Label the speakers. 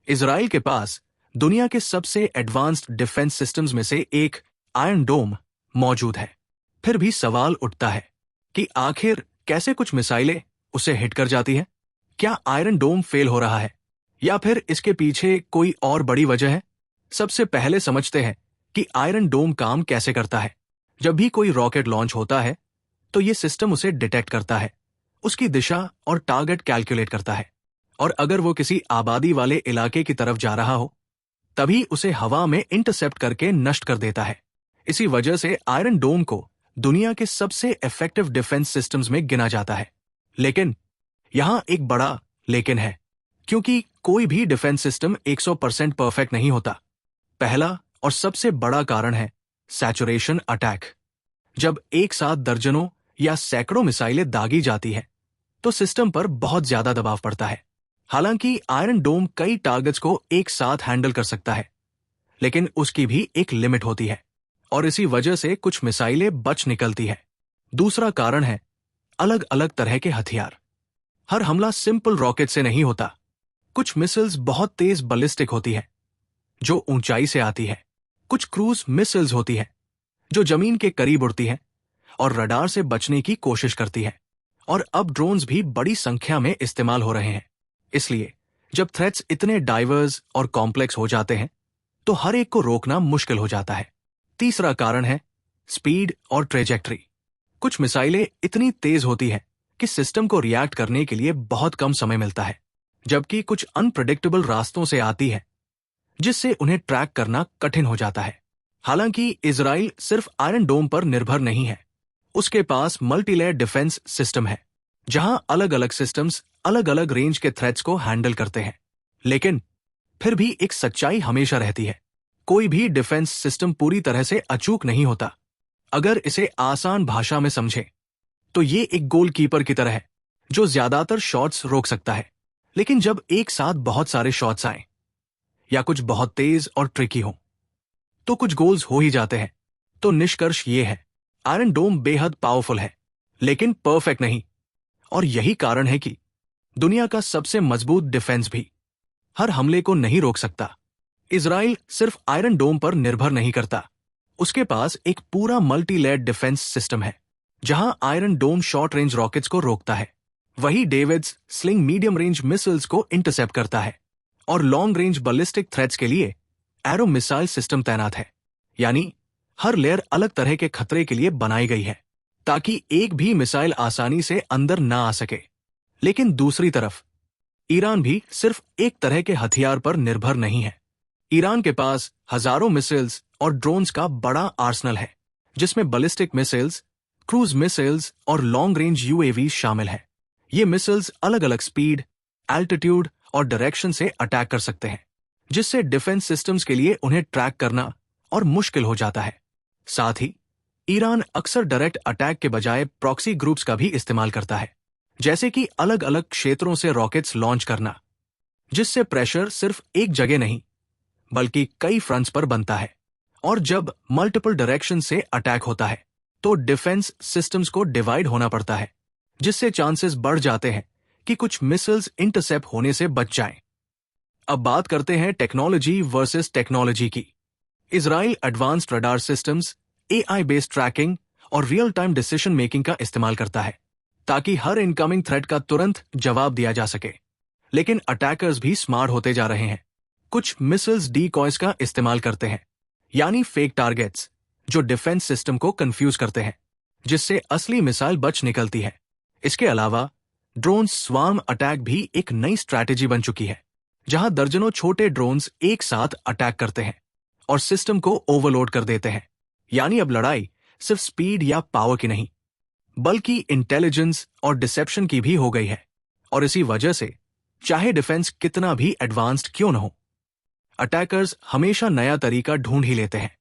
Speaker 1: Israel के पास दुनिया के सबसे एडवांस्ड डिफेंस सिस्टम्स में से एक आयरन डोम मौजूद है। फिर भी सवाल उठता है कि आखिर कैसे कुछ मिसाइलें उसे हिट कर जाती हैं? क्या आयरन डोम फेल हो रहा है या फिर इसके पीछे कोई और बड़ी वजह है? सबसे पहले समझते हैं कि आयरन डोम काम कैसे करता है। जब भी कोई रॉकेट लॉन्च होता है तो ये सिस्टम उसे डिटेक्ट करता है, उसकी दिशा और टारगेट कैलकुलेट करता है, और अगर वो किसी आबादी वाले इलाके की तरफ जा रहा हो तभी उसे हवा में इंटरसेप्ट करके नष्ट कर देता है। इसी वजह से आयरन डोम को दुनिया के सबसे इफेक्टिव डिफेंस सिस्टम्स में गिना जाता है। लेकिन यहां एक बड़ा लेकिन है, क्योंकि कोई भी डिफेंस सिस्टम 100% परफेक्ट नहीं होता। पहला और सबसे बड़ा कारण है सैचुरेशन अटैक। जब एक साथ दर्जनों या सैकड़ों मिसाइलें दागी जाती हैं तो सिस्टम पर बहुत ज्यादा दबाव पड़ता है। हालांकि आयरन डोम कई टारगेट्स को एक साथ हैंडल कर सकता है, लेकिन उसकी भी एक लिमिट होती है और इसी वजह से कुछ मिसाइलें बच निकलती है। दूसरा कारण है अलग अलग तरह के हथियार। हर हमला सिंपल रॉकेट से नहीं होता। कुछ मिसाइल्स बहुत तेज बैलिस्टिक होती है जो ऊंचाई से आती है, कुछ क्रूज मिसाइल्स होती है जो जमीन के करीब उड़ती है और रडार से बचने की कोशिश करती है, और अब ड्रोन्स भी बड़ी संख्या में इस्तेमाल हो रहे हैं। इसलिए जब थ्रेट्स इतने डाइवर्स और कॉम्प्लेक्स हो जाते हैं तो हर एक को रोकना मुश्किल हो जाता है। तीसरा कारण है स्पीड और ट्रेजेक्ट्री। कुछ मिसाइलें इतनी तेज होती हैं कि सिस्टम को रिएक्ट करने के लिए बहुत कम समय मिलता है, जबकि कुछ अनप्रेडिक्टेबल रास्तों से आती है जिससे उन्हें ट्रैक करना कठिन हो जाता है। हालांकि इजराइल सिर्फ आयरन डोम पर निर्भर नहीं है। उसके पास मल्टीलेयर डिफेंस सिस्टम है जहां अलग अलग सिस्टम्स अलग अलग रेंज के थ्रेट्स को हैंडल करते हैं। लेकिन फिर भी एक सच्चाई हमेशा रहती है, कोई भी डिफेंस सिस्टम पूरी तरह से अचूक नहीं होता। अगर इसे आसान भाषा में समझें तो ये एक गोलकीपर की तरह है जो ज्यादातर शॉट्स रोक सकता है, लेकिन जब एक साथ बहुत सारे शॉट्स आए या कुछ बहुत तेज और ट्रिकी हो तो कुछ गोल्स हो ही जाते हैं। तो निष्कर्ष ये है, आयरन डोम बेहद पावरफुल है लेकिन परफेक्ट नहीं, और यही कारण है कि दुनिया का सबसे मजबूत डिफेंस भी हर हमले को नहीं रोक सकता। इजराइल सिर्फ आयरन डोम पर निर्भर नहीं करता, उसके पास एक पूरा मल्टी लेयर्ड डिफेंस सिस्टम है जहां आयरन डोम शॉर्ट रेंज रॉकेट्स को रोकता है, वही David's sling medium range missiles को इंटरसेप्ट करता है, और लॉन्ग रेंज बैलिस्टिक थ्रेट्स के लिए एरो मिसाइल सिस्टम तैनात है। यानी हर लेयर अलग तरह के खतरे के लिए बनाई गई है ताकि एक भी मिसाइल आसानी से अंदर ना आ सके। लेकिन दूसरी तरफ ईरान भी सिर्फ एक तरह के हथियार पर निर्भर नहीं है। ईरान के पास हजारों मिसाइल्स और ड्रोन्स का बड़ा आर्सनल है जिसमें बैलिस्टिक मिसाइल्स, क्रूज मिसाइल्स और लॉन्ग रेंज यूएवी शामिल है। ये मिसाइल्स अलग अलग स्पीड, एल्टीट्यूड और डायरेक्शन से अटैक कर सकते हैं, जिससे डिफेंस सिस्टम्स के लिए उन्हें ट्रैक करना और मुश्किल हो जाता है। साथ ही ईरान अक्सर डायरेक्ट अटैक के बजाय प्रॉक्सी ग्रुप्स का भी इस्तेमाल करता है, जैसे कि अलग अलग क्षेत्रों से रॉकेट्स लॉन्च करना, जिससे प्रेशर सिर्फ एक जगह नहीं बल्कि कई फ्रंट्स पर बनता है। और जब मल्टीपल डायरेक्शन से अटैक होता है तो डिफेंस सिस्टम्स को डिवाइड होना पड़ता है, जिससे चांसेस बढ़ जाते हैं कि कुछ मिसाइल्स इंटरसेप्ट होने से बच जाएं। अब बात करते हैं टेक्नोलॉजी वर्सेस टेक्नोलॉजी की। Israel advanced radar systems, AI based tracking और रियल टाइम डिसीजन मेकिंग का इस्तेमाल करता है ताकि हर इनकमिंग थ्रेट का तुरंत जवाब दिया जा सके। लेकिन अटैकर्स भी स्मार्ट होते जा रहे हैं। कुछ मिसाइल्स डीकॉयज का इस्तेमाल करते हैं, यानी फेक टारगेट्स जो डिफेंस सिस्टम को कंफ्यूज करते हैं, जिससे असली मिसाइल बच निकलती है। इसके अलावा ड्रोन स्वार्म अटैक भी एक नई स्ट्रैटेजी बन चुकी है जहां दर्जनों छोटे ड्रोन्स एक साथ अटैक करते हैं और सिस्टम को ओवरलोड कर देते हैं। यानी अब लड़ाई सिर्फ स्पीड या पावर की नहीं बल्कि इंटेलिजेंस और डिसेप्शन की भी हो गई है। और इसी वजह से चाहे डिफेंस कितना भी एडवांस्ड क्यों न हो, अटैकर्स हमेशा नया तरीका ढूंढ ही लेते हैं।